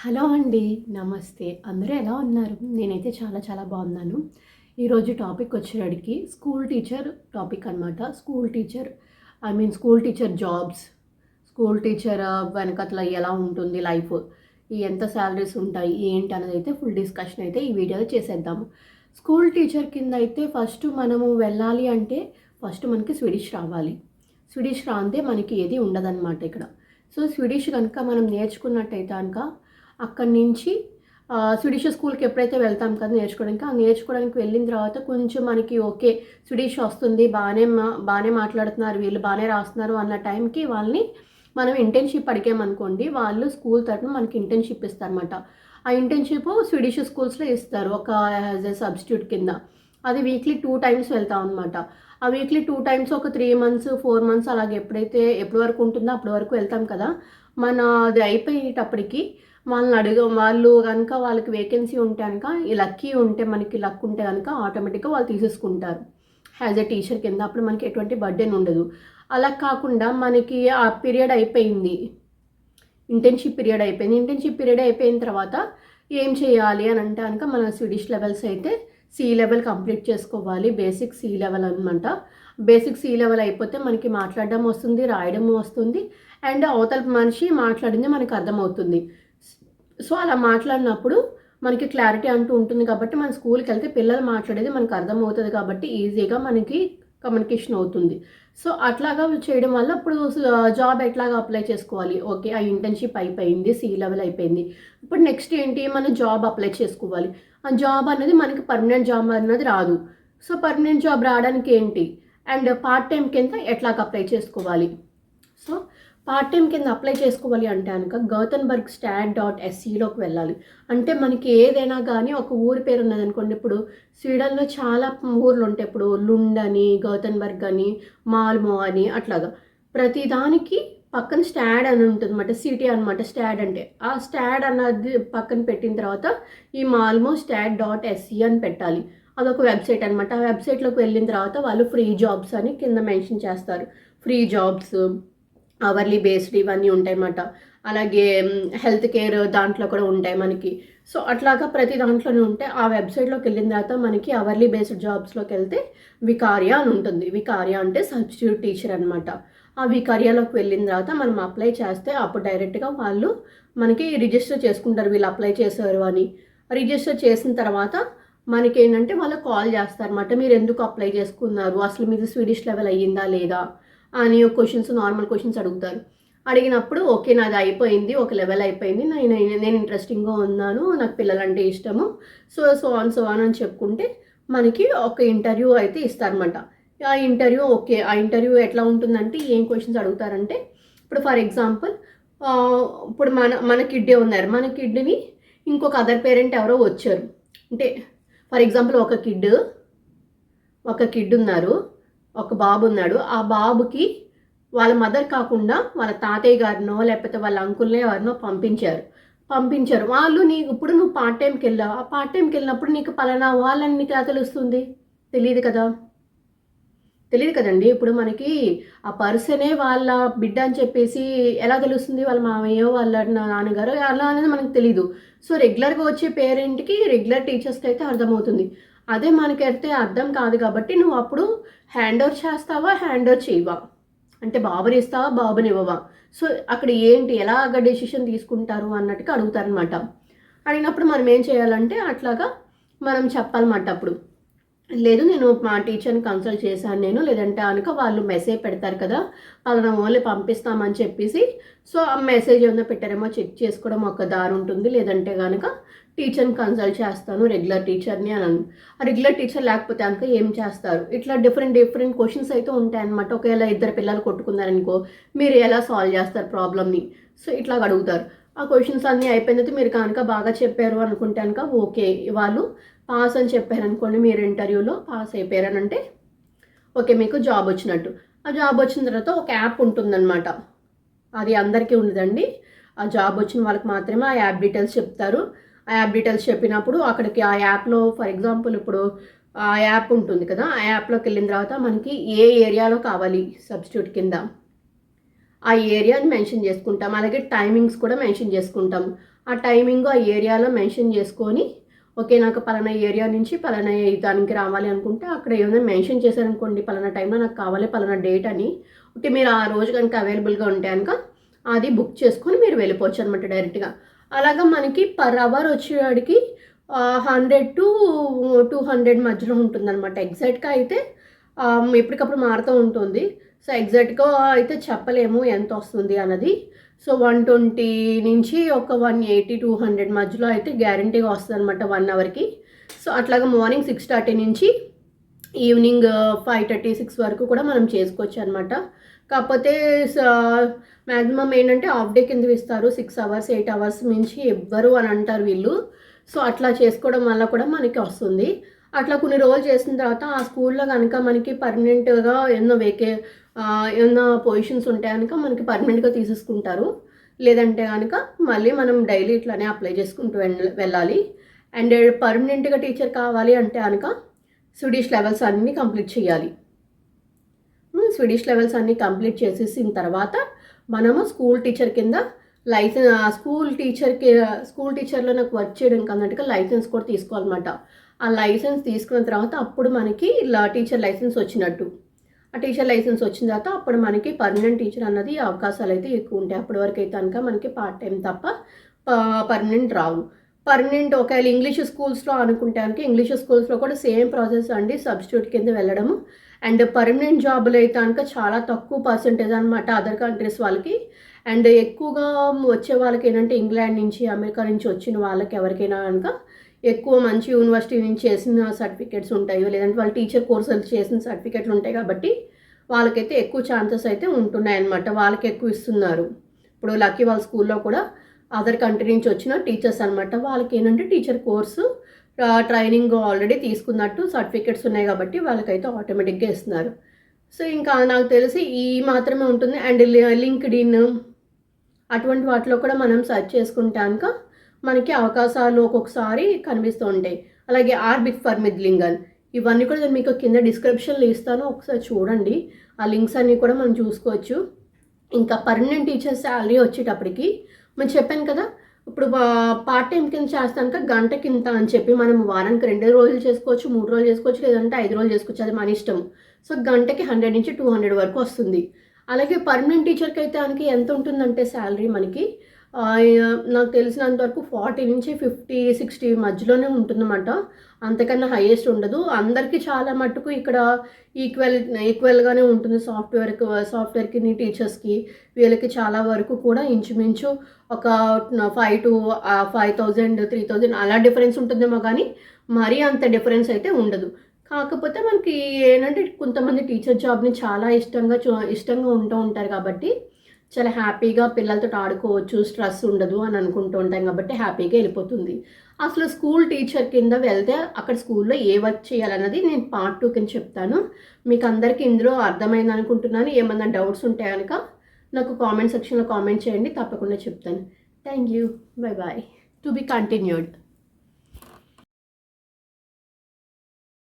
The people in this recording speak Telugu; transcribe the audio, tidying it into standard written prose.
హలో అండి. నమస్తే. అందరూ ఎలా ఉన్నారు? నేనైతే చాలా చాలా బాగున్నాను. ఈరోజు టాపిక్ వచ్చేసరికి స్కూల్ టీచర్ టాపిక్ అనమాట. School teacher jobs. School teacher వెనకట్ల ఎలా ఉంటుంది లైఫ్? ఎంత సాలరీస్ ఉంటాయి? ఏంటి అన్నదైతే ఫుల్ డిస్కషన్ అయితే ఈ వీడియోలో చేసేద్దాము. స్కూల్ టీచర్ కింద అయితే ఫస్ట్ మనము వెళ్ళాలి అంటే ఫస్ట్ మనకి స్వీడిష్ రావాలి. స్వీడిష్ రాందే మనకి ఏది ఉండదన్నమాట ఇక్కడ. సో స్వీడిష్ కనుక మనం నేర్చుకున్నట్టయితే కనుక అక్కడి నుంచి స్వీడిష్ స్కూల్కి ఎప్పుడైతే వెళ్తాం కదా నేర్చుకోవడానికి వెళ్ళిన తర్వాత కొంచెం మనకి ఓకే స్వీడిష్ వస్తుంది, బాగానే మాట్లాడుతున్నారు, వీళ్ళు బాగానే రాస్తున్నారు అన్న టైంకి వాళ్ళని మనం ఇంటర్న్షిప్ అడిగామనుకోండి, వాళ్ళు స్కూల్ తరఫున మనకి ఇంటర్న్షిప్ ఇస్తారన్నమాట. ఆ ఇంటర్న్షిప్ స్వీడిష్ స్కూల్స్లో ఇస్తారు ఒక యాజ్ ఎ సబ్స్టిట్యూట్ కింద. అది వీక్లీ 2 టైమ్స్ వెళ్తాం అనమాట. ఆ వీక్లీ 2 టైమ్స్ ఒక 3 మంత్స్ 4 మంత్స్ అలాగే ఎప్పటి వరకు ఉంటుందో అప్పటి వరకు వెళ్తాం కదా. అది అయిపోయేటప్పటికి వాళ్ళు కనుక వాళ్ళకి వేకెన్సీ ఉంటే కనుక మనకి లక్ ఉంటే కనుక ఆటోమేటిక్గా వాళ్ళు తీసేసుకుంటారు యాజ్ ఎ టీచర్ కింద. అప్పుడు మనకి ఎటువంటి బర్డెన్ ఉండదు. అలా కాకుండా మనకి ఆ పీరియడ్ అయిపోయింది, ఇంటర్న్షిప్ పీరియడ్ అయిపోయిన తర్వాత ఏం చేయాలి అని అంటే కనుక మన స్వీడిష్ లెవెల్స్ అయితే సి లెవెల్ కంప్లీట్ చేసుకోవాలి. బేసిక్ సి లెవెల్ అనమాట. బేసిక్ సి లెవెల్ అయిపోతే మనకి మాట్లాడడం వస్తుంది, రాయడం వస్తుంది, అండ్ అవతల మనిషి మాట్లాడింది మనకు అర్థమవుతుంది. సో అలా మాట్లాడినప్పుడు మనకి క్లారిటీ అంటూ ఉంటుంది కాబట్టి మన స్కూల్కి వెళ్తే పిల్లలు మాట్లాడేది మనకు అర్థమవుతుంది కాబట్టి ఈజీగా మనకి కమ్యూనికేషన్ అవుతుంది. సో అట్లాగా చేయడం వల్ల ఇప్పుడు జాబ్ ఎట్లాగా అప్లై చేసుకోవాలి? ఓకే, ఆ ఇంటర్న్షిప్ అయిపోయింది, సి లెవెల్ అయిపోయింది. ఇప్పుడు నెక్స్ట్ ఏంటి, మనం జాబ్ అప్లై చేసుకోవాలి. ఆ జాబ్ అనేది మనకి పర్మనెంట్ జాబ్ అన్నది రాదు. సో పర్మనెంట్ జాబ్ రావడానికి ఏంటి, అండ్ పార్ట్ టైం కింద ఎట్లాగా అప్లై చేసుకోవాలి? సో పార్ట్ టైం కింద అప్లై చేసుకోవాలి అంటే కనుక gothenburgstat.se వెళ్ళాలి. అంటే మనకి ఏదైనా కానీ ఒక ఊరి పేరు ఉన్నదనుకోండి, ఇప్పుడు స్వీడన్లో చాలా ఊర్లు ఉంటాయి. ఇప్పుడు లుండ్ అని, గోతన్బర్గ్ అని, మాల్మో అని, అట్లాగా ప్రతిదానికి పక్కన స్టాడ్ అని ఉంటుంది అనమాట. సిటీ అనమాట స్టాడ్ అంటే. ఆ స్టాడ్ అన్నది పక్కన పెట్టిన తర్వాత ఈ మాల్మో stat.se అని పెట్టాలి. అదొక వెబ్సైట్ అనమాట. ఆ వెబ్సైట్లోకి వెళ్ళిన తర్వాత వాళ్ళు ఫ్రీ జాబ్స్ అని కింద మెన్షన్ చేస్తారు. ఫ్రీ జాబ్స్, అవర్లీ బేస్డ్ ఇవన్నీ ఉంటాయి అన్నమాట. అలాగే హెల్త్ కేర్ దాంట్లో కూడా ఉంటాయి మనకి. సో అట్లాగా ప్రతి దాంట్లోనే ఉంటాయి. ఆ వెబ్సైట్లోకి వెళ్ళిన తర్వాత మనకి అవర్లీ బేస్డ్ జాబ్స్లోకి వెళ్తే వికారియా అని ఉంటుంది. వికారియా అంటే సబ్స్టిట్యూట్ టీచర్ అనమాట. ఆ వికారియాలోకి వెళ్ళిన తర్వాత మనం అప్లై చేస్తే అప్పుడు డైరెక్ట్గా వాళ్ళు మనకి రిజిస్టర్ చేసుకుంటారు, వీళ్ళు అప్లై చేశారు అని. రిజిస్టర్ చేసిన తర్వాత మనకి ఏంటంటే వాళ్ళకి కాల్ చేస్తారన్నమాట. మీరు ఎందుకు అప్లై చేసుకున్నారు, అసలు మీది స్వీడిష్ లెవెల్ అయ్యిందా లేదా అని నార్మల్ క్వశ్చన్స్ అడుగుతారు. అడిగినప్పుడు ఓకే నాది అయిపోయింది, ఒక లెవెల్ అయిపోయింది, నేను ఇంట్రెస్టింగ్గా ఉన్నాను, నాకు పిల్లలంటే ఇష్టము, సో ఆన్ అని చెప్పుకుంటే మనకి ఒక ఇంటర్వ్యూ అయితే ఇస్తారన్నమాట. ఆ ఇంటర్వ్యూ ఎట్లా ఉంటుందంటే ఏం క్వశ్చన్స్ అడుగుతారంటే, ఇప్పుడు ఫర్ ఎగ్జాంపుల్ ఇప్పుడు మన కిడ్డే ఉన్నారు, మన కిడ్ని ఇంకొక అదర్ పేరెంట్ ఎవరో వచ్చారు అంటే, ఫర్ ఎగ్జాంపుల్ ఒక కిడ్ ఉన్నారు, ఒక బాబు ఉన్నాడు. ఆ బాబుకి వాళ్ళ మదర్ కాకుండా వాళ్ళ తాతయ్య గారినో లేకపోతే వాళ్ళ అంకుల్నే ఎవరినో పంపించారు వాళ్ళు. ఇప్పుడు నువ్వు పార్ట్ టైంకి వెళ్ళావు. ఆ పార్ట్ టైంకి వెళ్ళినప్పుడు నీకు పలానా వాళ్ళని నీకు ఎలా తెలుస్తుంది? తెలియదు కదండి. ఇప్పుడు మనకి ఆ పర్సనే వాళ్ళ బిడ్డ అని చెప్పేసి ఎలా తెలుస్తుంది? వాళ్ళ మామయ్యో వాళ్ళ నాన్నగారు అలా అనేది మనకు తెలీదు. సో రెగ్యులర్గా వచ్చే పేరెంట్కి, రెగ్యులర్ టీచర్స్కి అయితే అర్థమవుతుంది. అదే మనకైతే అర్థం కాదు కాబట్టి నువ్వు అప్పుడు హ్యాండ్ ఓవర్ చేస్తావా, హ్యాండ్ ఓవర్ చేయవా, అంటే బాబుని ఇస్తావా, బాబుని ఇవ్వవా? సో అక్కడ ఏంటి, ఎలాగ డెసిషన్ తీసుకుంటారు అన్నట్టుగా అడుగుతారనమాట. అడిగినప్పుడు మనం ఏం చేయాలంటే అట్లాగా మనం చెప్పాలన్నమాట. అప్పుడు లేదు నేను మా టీచర్ని కన్సల్ట్ చేశాను లేదంటే కనుక వాళ్ళు మెసేజ్ పెడతారు కదా, వాళ్ళని ఓన్లీ పంపిస్తామని చెప్పేసి. సో ఆ మెసేజ్ ఏమైనా పెట్టారేమో చెక్ చేసుకోవడం ఒక దారి ఉంటుంది. లేదంటే కనుక టీచర్ని కన్సల్ట్ చేస్తాను, రెగ్యులర్ టీచర్ని అని. ఆ రెగ్యులర్ టీచర్ లేకపోతే కనుక ఏం చేస్తారు? ఇట్లా డిఫరెంట్ క్వశ్చన్స్ అయితే ఉంటాయన్నమాట. ఒకవేళ ఇద్దరు పిల్లలు కొట్టుకున్నారనుకో, మీరు ఎలా సాల్వ్ చేస్తారు ప్రాబ్లమ్ని? సో ఇట్లా అడుగుతారు. ఆ క్వశ్చన్స్ అన్నీ అయిపోయిన తర్వాత మీరు కనుక బాగా చెప్పారు అనుకుంటే కనుక ఓకే, వాళ్ళు పాస్ అని చెప్పారనుకోండి, మీరు ఇంటర్వ్యూలో పాస్ అయిపోయారనంటే ఓకే మీకు జాబ్ వచ్చినట్టు. ఆ జాబ్ వచ్చిన తర్వాత ఒక యాప్ ఉంటుందన్నమాట. అది అందరికీ ఉండదండి. ఆ జాబ్ వచ్చిన వాళ్ళకి మాత్రమే ఆ యాప్ డీటెయిల్స్ చెప్తారు. ఆ యాప్ డీటెయిల్స్ చెప్పినప్పుడు అక్కడికి ఆ యాప్లో ఫర్ ఎగ్జాంపుల్ ఇప్పుడు ఆ యాప్ ఉంటుంది కదా, ఆ యాప్లోకి వెళ్ళిన తర్వాత మనకి ఏ ఏరియాలో కావాలి సబ్స్టిట్యూట్ కింద ఆ ఏరియాని మెన్షన్ చేసుకుంటాం. అలాగే టైమింగ్స్ కూడా మెన్షన్ చేసుకుంటాం. ఆ టైమింగ్ ఆ ఏరియాలో మెన్షన్ చేసుకొని, ఓకే నాకు పలానా ఏరియా నుంచి పలానా దానికి రావాలి అనుకుంటే అక్కడ ఏమైనా మెన్షన్ చేశారనుకోండి, పలానా టైంలో నాకు కావాలి పలానా డేట్ అని. ఓకే మీరు ఆ రోజు కనుక అవైలబుల్గా ఉంటే కనుక అది బుక్ చేసుకొని మీరు వెళ్ళిపోవచ్చు అనమాట డైరెక్ట్గా. అలాగా మనకి పర్ అవర్ వచ్చేవాడికి 100 to 200 మధ్యలో ఉంటుందన్నమాట. ఎగ్జాక్ట్గా అయితే ఎప్పటికప్పుడు మారుతూ ఉంటుంది. సో ఎగ్జాక్ట్గా అయితే చెప్పలేము ఎంత వస్తుంది అన్నది. సో 120 నుంచి ఒక 180, 200 మధ్యలో అయితే గ్యారంటీగా వస్తుంది అనమాట 1 అవర్కి. సో అట్లాగా మార్నింగ్ 6:30 నుంచి ఈవినింగ్ 5:30, 6 వరకు కూడా మనం చేసుకోవచ్చు అనమాట. కాకపోతే మ్యాక్సిమం ఏంటంటే హాఫ్ డే కింద ఇస్తారు. 6 అవర్స్ 8 అవర్స్ మించి ఎవ్వరు అని అంటారు వీళ్ళు. సో అట్లా చేసుకోవడం వల్ల కూడా మనకి వస్తుంది. అట్లా కొన్ని రోజులు చేసిన తర్వాత ఆ స్కూల్లో కనుక మనకి పర్మనెంట్గా ఏమన్నా పొజిషన్స్ ఉంటే కనుక మనకి పర్మనెంట్గా తీసేసుకుంటారు. లేదంటే కనుక మళ్ళీ మనం డైలీ ఇట్లానే అప్లై చేసుకుంటూ వెళ్ళాలి. అండ్ పర్మనెంట్గా టీచర్ కావాలి అంటే కనుక స్వీడిష్ లెవెల్స్ అన్నీ కంప్లీట్ చేయాలి. స్వీడిష్ లెవెల్స్ అన్నీ కంప్లీట్ చేసేసిన తర్వాత మనము స్కూల్ టీచర్ కింద స్కూల్ టీచర్లో నాకు వర్క్ చేయడం అన్నట్టుగా లైసెన్స్ కూడా తీసుకోవాలన్నమాట. ఆ లైసెన్స్ తీసుకున్న తర్వాత అప్పుడు మనకి టీచర్ లైసెన్స్ వచ్చినట్టు. ఆ టీచర్ లైసెన్స్ వచ్చిన తర్వాత అప్పుడు మనకి పర్మనెంట్ టీచర్ అన్నది అవకాశాలు అయితే ఎక్కువ ఉంటాయి. అప్పటి వరకు అయితే కనుక మనకి పార్ట్ టైం తప్ప పర్మనెంట్ రావు. పర్మనెంట్ ఒకవేళ ఇంగ్లీష్ స్కూల్స్లో అనుకుంటే కనుక ఇంగ్లీష్ స్కూల్స్లో కూడా సేమ్ ప్రాసెస్ అండి, సబ్స్టిట్యూట్ కింద వెళ్ళడము. అండ్ పర్మనెంట్ జాబులు అయితే కనుక చాలా తక్కువ పర్సెంటేజ్ అనమాట అదర్ కంట్రీస్ వాళ్ళకి. అండ్ ఎక్కువగా వచ్చే వాళ్ళకి ఏంటంటే ఇంగ్లాండ్ నుంచి అమెరికా నుంచి వచ్చిన వాళ్ళకి ఎవరికైనా కనుక ఎక్కువ మంచి యూనివర్సిటీ నుంచి చేసిన సర్టిఫికేట్స్ ఉంటాయో, లేదంటే వాళ్ళు టీచర్ కోర్సులు చేసిన సర్టిఫికేట్లు ఉంటాయి కాబట్టి వాళ్ళకైతే ఎక్కువ ఛాన్సెస్ అయితే ఉంటున్నాయి అన్నమాట. వాళ్ళకి ఎక్కువ ఇస్తున్నారు. ఇప్పుడు లక్కీ వాళ్ళ స్కూల్లో కూడా అదర్ కంట్రీ నుంచి వచ్చిన టీచర్స్ అనమాట. వాళ్ళకి ఏంటంటే టీచర్ కోర్సు ట్రైనింగ్ ఆల్రెడీ తీసుకున్నట్టు సర్టిఫికేట్స్ ఉన్నాయి కాబట్టి వాళ్ళకైతే ఆటోమేటిక్గా ఇస్తున్నారు. సో ఇంకా నాకు తెలిసి ఈ మాత్రమే ఉంటుంది. అండ్ లింక్డ్ఇన్ అటువంటి వాటిలో కూడా మనం సెర్చ్ చేసుకుంటే కనుక మనకి అవకాశాలు ఒక్కొక్కసారి కనిపిస్తూ ఉంటాయి. అలాగే ఆర్బిక్ ఫర్ మిద్లింగన్ ఇవన్నీ కూడా నేను మీకు కింద డిస్క్రిప్షన్లో ఇస్తాను, ఒకసారి చూడండి. ఆ లింక్స్ అన్నీ కూడా మనం చూసుకోవచ్చు. ఇంకా పర్మనెంట్ టీచర్ శాలరీ వచ్చేటప్పటికి మనం చెప్పాను కదా, ఇప్పుడు పార్ట్ టైం కింద చేస్తాక గంటకి ఇంత అని చెప్పి మనం వారానికి 2 రోజులు చేసుకోవచ్చు, 3 రోజులు చేసుకోవచ్చు, లేదంటే 5 రోజులు చేసుకోవచ్చు, అది మన ఇష్టం. సో గంటకి 100 నుంచి 200 వరకు వస్తుంది. అలాగే పర్మనెంట్ టీచర్కి అయితే మనకి ఎంత ఉంటుందంటే శాలరీ మనకి నాకు తెలిసినంత వరకు 40 నుంచి 50, 60 మధ్యలోనే ఉంటుందన్నమాట. అంతకన్నా హైయెస్ట్ ఉండదు. అందరికీ చాలా మట్టుకు ఇక్కడ ఈక్వల్గానే ఉంటుంది. సాఫ్ట్వేర్కి టీచర్స్కి వీళ్ళకి చాలా వరకు కూడా ఇంచుమించు ఒక 5,000, 3,000 అలా డిఫరెన్స్ ఉంటుందేమో, కానీ మరీ అంత డిఫరెన్స్ అయితే ఉండదు. కాకపోతే మనకి ఏంటంటే కొంతమంది టీచర్ జాబ్ని చాలా ఇష్టంగా ఉంటూ ఉంటారు కాబట్టి చాలా హ్యాపీగా పిల్లలతో ఆడుకోవచ్చు, స్ట్రెస్ ఉండదు అని అనుకుంటూ ఉంటాం కాబట్టి హ్యాపీగా వెళ్ళిపోతుంది. అసలు స్కూల్ టీచర్ కింద వెళ్తే అక్కడ స్కూల్లో ఏ వర్క్ చేయాలన్నది నేను పార్ట్ 2 కింద చెప్తాను. మీకు అందరికీ ఇందులో అర్థమైంది అనుకుంటున్నాను. ఏమన్నా డౌట్స్ ఉంటే కనుక నాకు కామెంట్ సెక్షన్లో కామెంట్ చేయండి, తప్పకుండా చెప్తాను. Thank you, bye bye. To be continued.